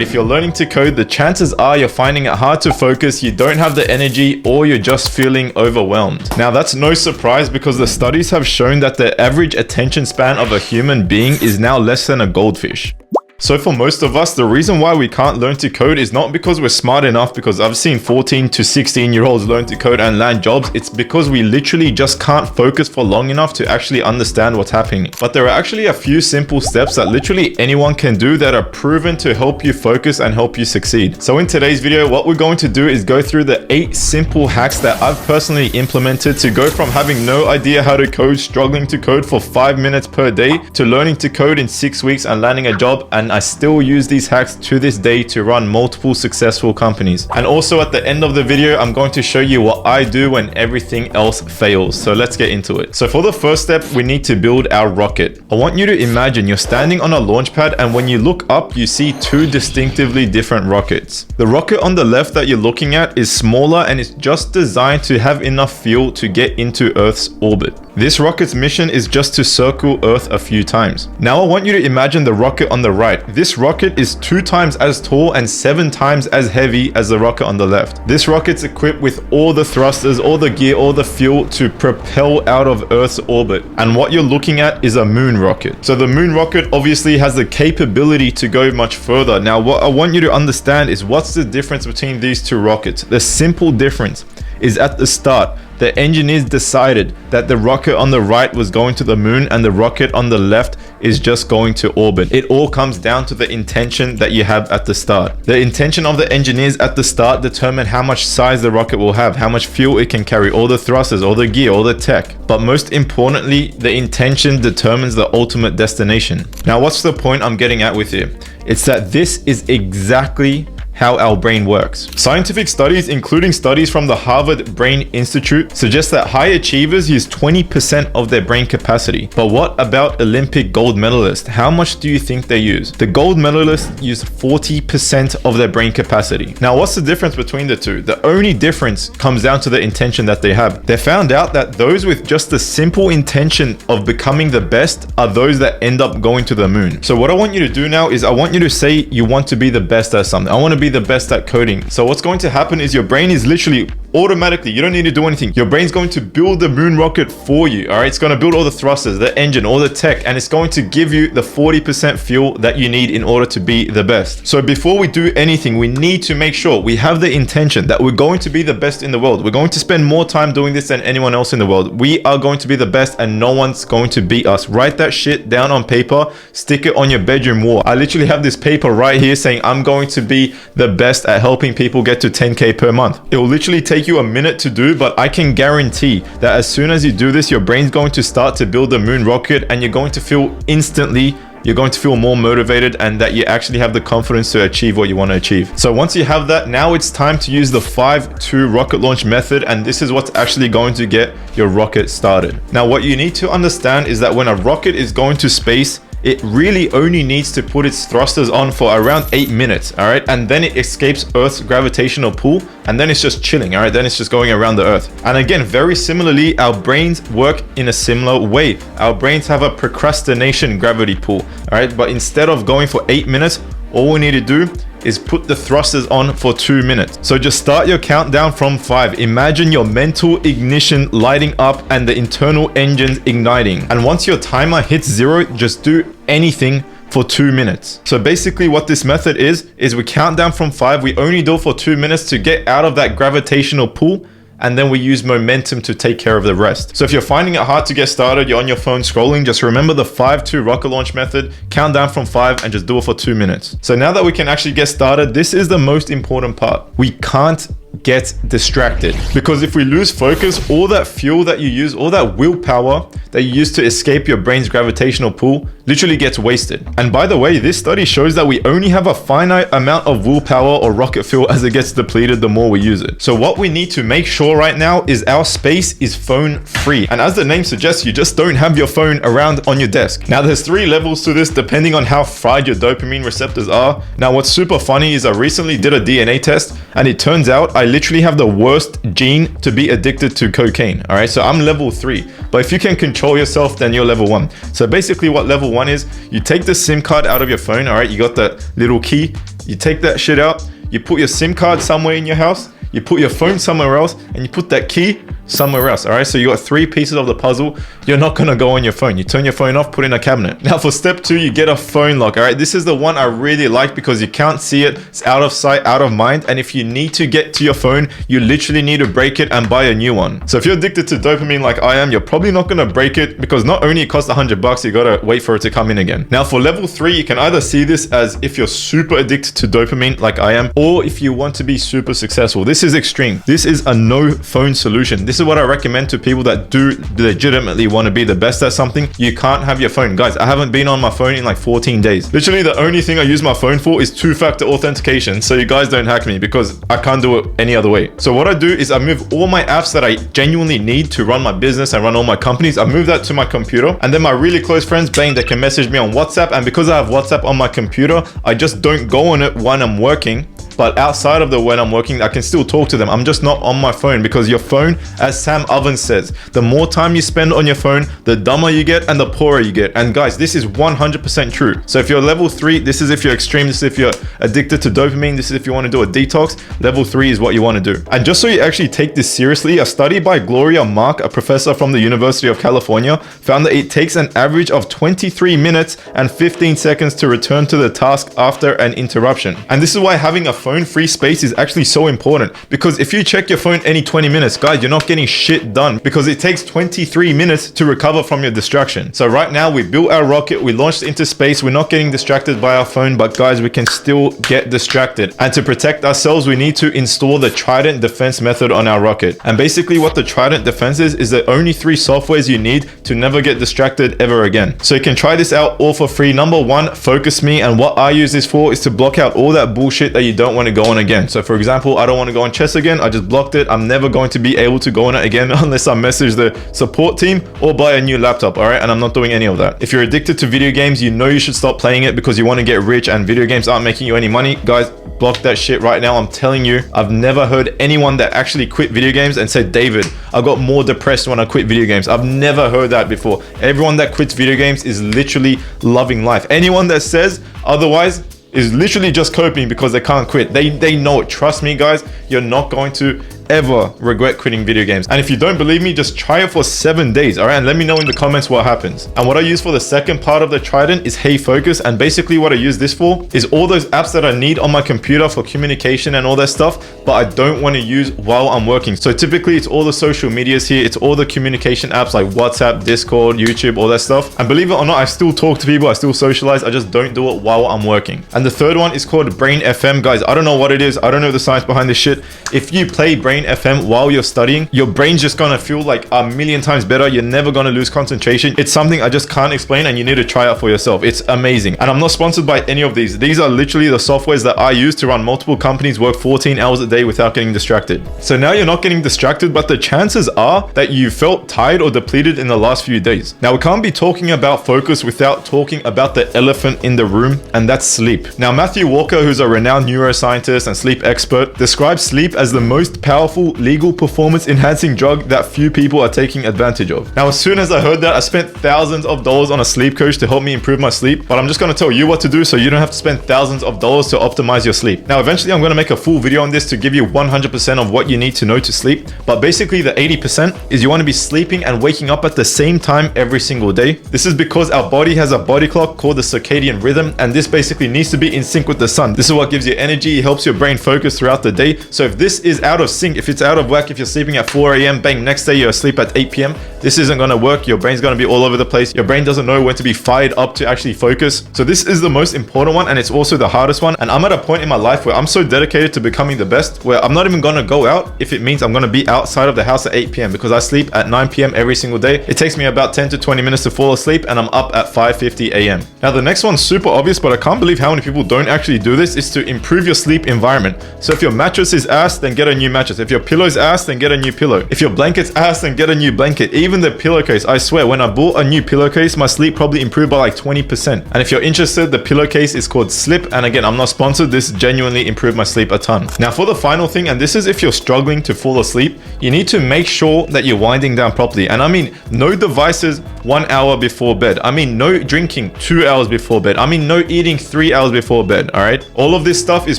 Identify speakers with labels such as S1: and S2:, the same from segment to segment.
S1: If you're learning to code, the chances are you're finding it hard to focus, you don't have the energy, or you're just feeling overwhelmed. Now that's no surprise because the studies have shown that the average attention span of a human being is now less than a goldfish. So for most of us, the reason why we can't learn to code is not because we're smart enough, because I've seen 14 to 16-year-olds learn to code and land jobs. It's because we literally just can't focus for long enough to actually understand what's happening. But there are actually a few simple steps that literally anyone can do that are proven to help you focus and help you succeed. So in today's video, what we're going to do is go through the 8 simple hacks that I've personally implemented to go from having no idea how to code, struggling to code for 5 minutes per day, to learning to code in 6 weeks and landing a job. And I still use these hacks to this day to run multiple successful companies. And also at the end of the video, I'm going to show you what I do when everything else fails. So let's get into it. So for the first step, we need to build our rocket. I want you to imagine you're standing on a launch pad, and when you look up, you see 2 distinctively different rockets. The rocket on the left that you're looking at is smaller and it's just designed to have enough fuel to get into Earth's orbit. This rocket's mission is just to circle Earth a few times. Now I want you to imagine the rocket on the right. This rocket is 2 times as tall and 7 times as heavy as the rocket on the left. This rocket's equipped with all the thrusters, all the gear, all the fuel to propel out of Earth's orbit. And what you're looking at is a moon rocket. So the moon rocket obviously has the capability to go much further. Now what I want you to understand is what's the difference between these 2 rockets. The simple difference is at the start, the engineers decided that the rocket on the right was going to the moon and the rocket on the left is just going to orbit. It all comes down to the intention that you have at the start. The intention of the engineers at the start determine how much size the rocket will have, how much fuel it can carry, all the thrusters, all the gear, all the tech. But most importantly, the intention determines the ultimate destination. Now, what's the point I'm getting at with you? It's that this is exactly how our brain works. Scientific studies, including studies from the Harvard Brain Institute, suggest that high achievers use 20% of their brain capacity. But what about Olympic gold medalists? How much do you think they use? The gold medalists use 40% of their brain capacity. Now, what's the difference between the 2? The only difference comes down to the intention that they have. They found out that those with just the simple intention of becoming the best are those that end up going to the moon. So what I want you to do now is I want you to say you want to be the best at something. I want to be the best at coding. So what's going to happen is your brain is literally automatically, you don't need to do anything. Your brain's going to build the moon rocket for you. All right. It's going to build all the thrusters, the engine, all the tech, and it's going to give you the 40% fuel that you need in order to be the best. So before we do anything, we need to make sure we have the intention that we're going to be the best in the world. We're going to spend more time doing this than anyone else in the world. We are going to be the best and no one's going to beat us. Write that shit down on paper, stick it on your bedroom wall. I literally have this paper right here saying I'm going to be the best at helping people get to 10K per month. It will literally take you a minute to do, but I can guarantee that as soon as you do this, your brain's going to start to build the moon rocket and you're going to feel instantly, you're going to feel more motivated and that you actually have the confidence to achieve what you want to achieve. So once you have that, now it's time to use the 5-2 rocket launch method, and this is what's actually going to get your rocket started. Now what you need to understand is that when a rocket is going to space, it really only needs to put its thrusters on for around 8 minutes, all right? And then it escapes Earth's gravitational pull, and then it's just chilling, all right? Then it's just going around the Earth. And again, very similarly, our brains work in a similar way. Our brains have a procrastination gravity pull, all right? But instead of going for 8 minutes, all we need to do is put the thrusters on for 2 minutes. So just start your countdown from 5. Imagine your mental ignition lighting up and the internal engines igniting. And once your timer hits 0, just do anything for 2 minutes. So basically what this method is we count down from 5. We only do it for 2 minutes to get out of that gravitational pull, and then we use momentum to take care of the rest. So if you're finding it hard to get started, you're on your phone scrolling, just remember the 5-2 rocket launch method, count down from 5 and just do it for 2 minutes. So now that we can actually get started, this is the most important part. We can't get distracted, because if we lose focus, all that fuel that you use, all that willpower that you use to escape your brain's gravitational pull literally gets wasted. And by the way, this study shows that we only have a finite amount of willpower or rocket fuel. As it gets depleted, the more we use it. So what we need to make sure right now is our space is phone free. And as the name suggests, you just don't have your phone around on your desk. Now there's 3 levels to this depending on how fried your dopamine receptors are. Now what's super funny is I recently did a DNA test, and it turns out I literally have the worst gene to be addicted to cocaine. All right, so I'm level 3, but if you can control yourself, then you're level 1. So basically what level 1 is, you take the SIM card out of your phone. All right, you got the little key, You take that shit out, you put your SIM card somewhere in your house, you put your phone somewhere else, and you put that key somewhere else. All right, so you got 3 pieces of the puzzle. You're not gonna go on your phone. You turn your phone off, put it in a cabinet. Now for step 2, you get a phone lock. All right, this is the one I really like because you can't see it. It's out of sight, out of mind. And if you need to get to your phone, you literally need to break it and buy a new one. So if you're addicted to dopamine like I am, you're probably not gonna break it because not only it costs $100, you gotta wait for it to come in again. Now for level 3, you can either see this as if you're super addicted to dopamine like I am, or if you want to be super successful. This is extreme. This is a no phone solution. This is what I recommend to people that do legitimately want to be the best at something. You can't have your phone. Guys, I haven't been on my phone in like 14 days. Literally the only thing I use my phone for is 2-factor authentication. So you guys don't hack me because I can't do it any other way. So what I do is I move all my apps that I genuinely need to run my business and run all my companies. I move that to my computer, and then my really close friends, bang, they can message me on WhatsApp. And because I have WhatsApp on my computer, I just don't go on it when I'm working. But outside of when I'm working, I can still talk to them. I'm just not on my phone because your phone, as Sam Ovens says, the more time you spend on your phone, the dumber you get and the poorer you get. And guys, this is 100% true. So if you're level 3, this is if you're extreme. This is if you're addicted to dopamine. This is if you want to do a detox. Level 3 is what you want to do. And just so you actually take this seriously, a study by Gloria Mark, a professor from the University of California, found that it takes an average of 23 minutes and 15 seconds to return to the task after an interruption. And this is why having a phone-free space is actually so important, because if you check your phone any 20 minutes, guys, you're not getting shit done because it takes 23 minutes to recover from your distraction. So right now we built our rocket, we launched into space, we're not getting distracted by our phone, but guys, we can still get distracted. And to protect ourselves, we need to install the Trident defense method on our rocket. And basically what the Trident defense is the only 3 softwares you need to never get distracted ever again. So you can try this out all for free. Number 1, Focus Me. And what I use this for is to block out all that bullshit that you don't want to go on again. So for example, I don't want to go on chess again. I just blocked it. I'm never going to be able to go on it again unless I message the support team or buy a new laptop. All right. And I'm not doing any of that. If you're addicted to video games, you know you should stop playing it because you want to get rich and video games aren't making you any money. Guys, block that shit right now. I'm telling you, I've never heard anyone that actually quit video games and said, David, I got more depressed when I quit video games. I've never heard that before. Everyone that quits video games is literally loving life. Anyone that says otherwise is literally just coping because they can't quit. They know it. Trust me, guys, you're not going to ever regret quitting video games. And if you don't believe me, just try it for 7 days, all right? And let me know in the comments what happens. And what I use for the second part of the Trident is Hey Focus. And basically what I use this for is all those apps that I need on my computer for communication and all that stuff, but I don't want to use while I'm working. So typically it's all the social medias here. It's all the communication apps like WhatsApp, Discord, YouTube, all that stuff. And believe it or not, I still talk to people. I still socialize. I just don't do it while I'm working. And the third one is called Brain FM. Guys, I don't know what it is. I don't know the science behind this shit. If you play Brain FM while you're studying, your brain's just gonna feel like a million times better. You're never gonna lose concentration. It's something I just can't explain and you need to try out for yourself. It's amazing. And I'm not sponsored by any of these. These are literally the softwares that I use to run multiple companies, work 14 hours a day without getting distracted. So now you're not getting distracted, but the chances are that you felt tired or depleted in the last few days. Now we can't be talking about focus without talking about the elephant in the room, and that's sleep. Now Matthew Walker, who's a renowned neuroscientist and sleep expert, describes sleep as the most powerful legal performance enhancing drug that few people are taking advantage of. Now, as soon as I heard that, I spent thousands of dollars on a sleep coach to help me improve my sleep, but I'm just going to tell you what to do so you don't have to spend thousands of dollars to optimize your sleep. Now, eventually I'm going to make a full video on this to give you 100% of what you need to know to sleep, but basically the 80% is you want to be sleeping and waking up at the same time every single day. This is because our body has a body clock called the circadian rhythm, and this basically needs to be in sync with the sun. This is what gives you energy, it helps your brain focus throughout the day. So if this is out of sync, if it's out of whack, if you're sleeping at 4 a.m, bang, next day you're asleep at 8 p.m, this isn't going to work. Your brain's going to be all over the place. Your brain doesn't know when to be fired up to actually focus. So this is the most important one, and it's also the hardest one. And I'm at a point in my life where I'm so dedicated to becoming the best, where I'm not even going to go out if it means I'm going to be outside of the house at 8 p.m, because I sleep at 9 p.m. every single day. It takes me about 10 to 20 minutes to fall asleep, and I'm up at 5:50 a.m. Now the next one's super obvious, but I can't believe how many people don't actually do this, is to improve your sleep environment. So if your mattress is ass, then get a new mattress. If your pillow's ass, then get a new pillow. If your blanket's ass, then get a new blanket. Even the pillowcase, I swear, when I bought a new pillowcase, my sleep probably improved by like 20%. And if you're interested, the pillowcase is called Slip. And again, I'm not sponsored. This genuinely improved my sleep a ton. Now for the final thing, and this is if you're struggling to fall asleep, you need to make sure that you're winding down properly. And I mean, no devices 1 hour before bed. I mean, no drinking 2 hours before bed. I mean, no eating 3 hours before bed. All right. All of this stuff is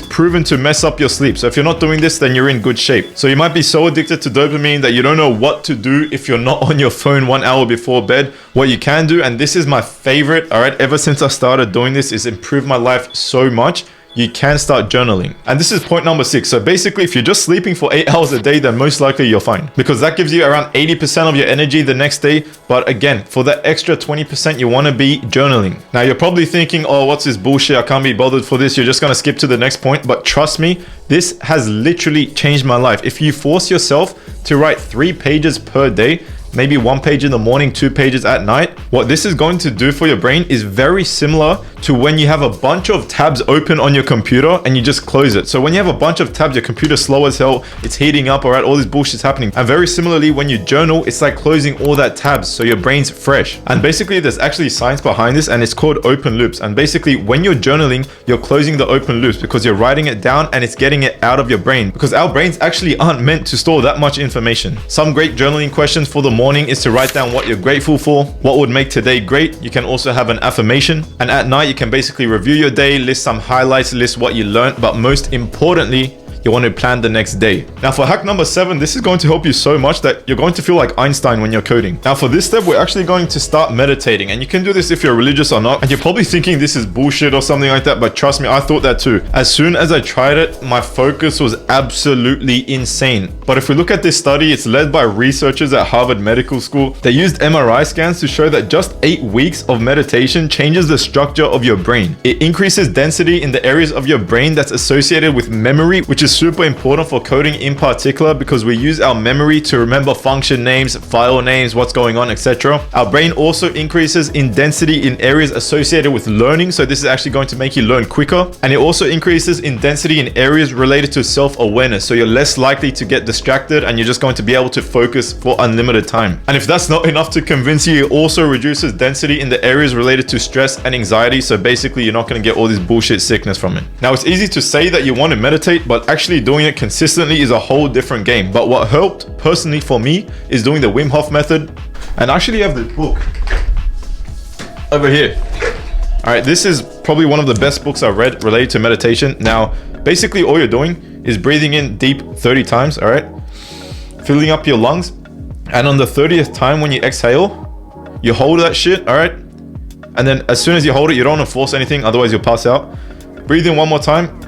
S1: proven to mess up your sleep. So if you're not doing this, then you're in good shape. So you might be so addicted to dopamine that you don't know what to do if you're not on your phone 1 hour before bed. What you can do, and this is my favorite, all right, ever since I started doing this, is improved my life so much. You can start journaling. And this is point number 6. So basically, if you're just sleeping for 8 hours a day, then most likely you're fine, because that gives you around 80% of your energy the next day. But again, for that extra 20%, you want to be journaling. Now you're probably thinking, oh, what's this bullshit? I can't be bothered for this. You're just going to skip to the next point. But trust me, this has literally changed my life. If you force yourself to write 3 pages per day, maybe 1 page in the morning, 2 pages at night, what this is going to do for your brain is very similar to when you have a bunch of tabs open on your computer and you just close it. So when you have a bunch of tabs, your computer's slow as hell, it's heating up, all right, all this bullshit's happening. And very similarly, when you journal, it's like closing all that tabs so your brain's fresh. And basically, there's actually science behind this, and it's called open loops. And basically, when you're journaling, you're closing the open loops because you're writing it down and it's getting it out of your brain, because our brains actually aren't meant to store that much information. Some great journaling questions for the morning is to write down what you're grateful for, what would make today great. You can also have an affirmation, and at night you can basically review your day, list some highlights, list what you learned, but most importantly, you want to plan the next day. Now for hack number 7, this is going to help you so much that you're going to feel like Einstein when you're coding. Now for this step, we're actually going to start meditating, and you can do this if you're religious or not. And you're probably thinking this is bullshit or something like that, but trust me, I thought that too. As soon as I tried it, my focus was absolutely insane. But if we look at this study, it's led by researchers at Harvard Medical School. They used MRI scans to show that just 8 weeks of meditation changes the structure of your brain. It increases density in the areas of your brain that's associated with memory, which is super important for coding in particular, because we use our memory to remember function names, file names, what's going on, etc. Our brain also increases in density in areas associated with learning, so this is actually going to make you learn quicker. And it also increases in density in areas related to self-awareness, so you're less likely to get distracted and you're just going to be able to focus for unlimited time. And if that's not enough to convince you, it also reduces density in the areas related to stress and anxiety, so basically you're not going to get all this bullshit sickness from it. Now it's easy to say that you want to meditate, but actually doing it consistently is a whole different game. But what helped personally for me is doing the Wim Hof method. And I actually have the book over here. All right, this is probably one of the best books I've read related to meditation. Now, basically all you're doing is breathing in deep 30 times, all right? Filling up your lungs. And on the 30th time when you exhale, you hold that shit, all right? And then as soon as you hold it, you don't want to force anything, otherwise you'll pass out. Breathe in one more time,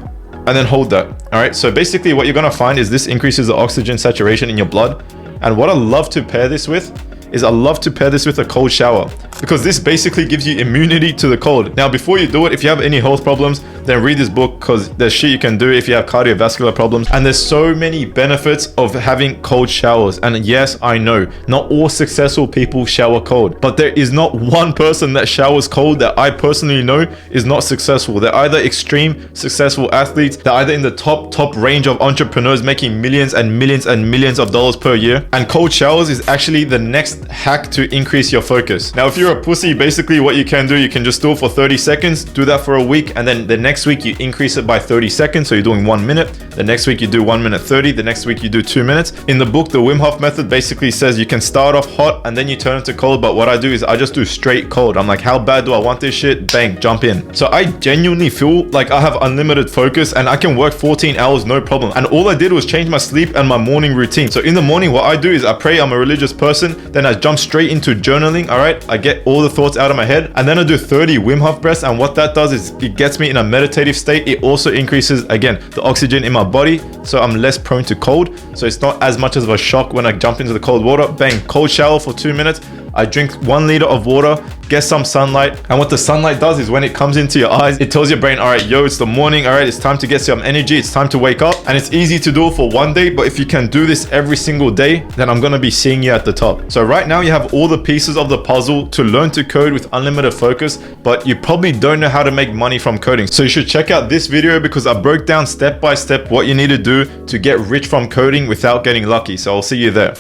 S1: and then hold that. All right, so basically what you're gonna find is this increases the oxygen saturation in your blood. And what I love to pair this with is a cold shower, because this basically gives you immunity to the cold. Now, before you do it, if you have any health problems, then read this book, because there's shit you can do if you have cardiovascular problems. And there's so many benefits of having cold showers. And yes, I know not all successful people shower cold, but there is not one person that showers cold that I personally know is not successful. They're either extreme successful athletes, they're either in the top range of entrepreneurs making millions and millions and millions of dollars per year. And cold showers is actually the next hack to increase your focus. Now, if you're a pussy, basically what you can do, you can just do it for 30 seconds, do that for a week, and then the next week you increase it by 30 seconds. So you're doing 1 minute. The next week you do 1 minute 30. The next week you do 2 minutes. In the book, the Wim Hof method basically says you can start off hot and then you turn it to cold. But what I do is I just do straight cold. I'm like, how bad do I want this shit? Bang, jump in. So I genuinely feel like I have unlimited focus and I can work 14 hours, no problem. And all I did was change my sleep and my morning routine. So in the morning, what I do is I pray. I'm a religious person. Then I jump straight into journaling. All right, I get all the thoughts out of my head, and then I do 30 Wim Hof breaths. And what that does is it gets me in a meditative state. It also increases, again, the oxygen in my body, so I'm less prone to cold. So it's not as much of a shock when I jump into the cold water. Bang, cold shower for 2 minutes. I drink 1 liter of water get some sunlight. And what the sunlight does is when it comes into your eyes, it tells your brain, all right, yo, it's the morning. All right, it's time to get some energy. It's time to wake up. And it's easy to do it for one day. But if you can do this every single day, then I'm going to be seeing you at the top. So right now you have all the pieces of the puzzle to learn to code with unlimited focus, but you probably don't know how to make money from coding. So you should check out this video because I broke down step by step what you need to do to get rich from coding without getting lucky. So I'll see you there.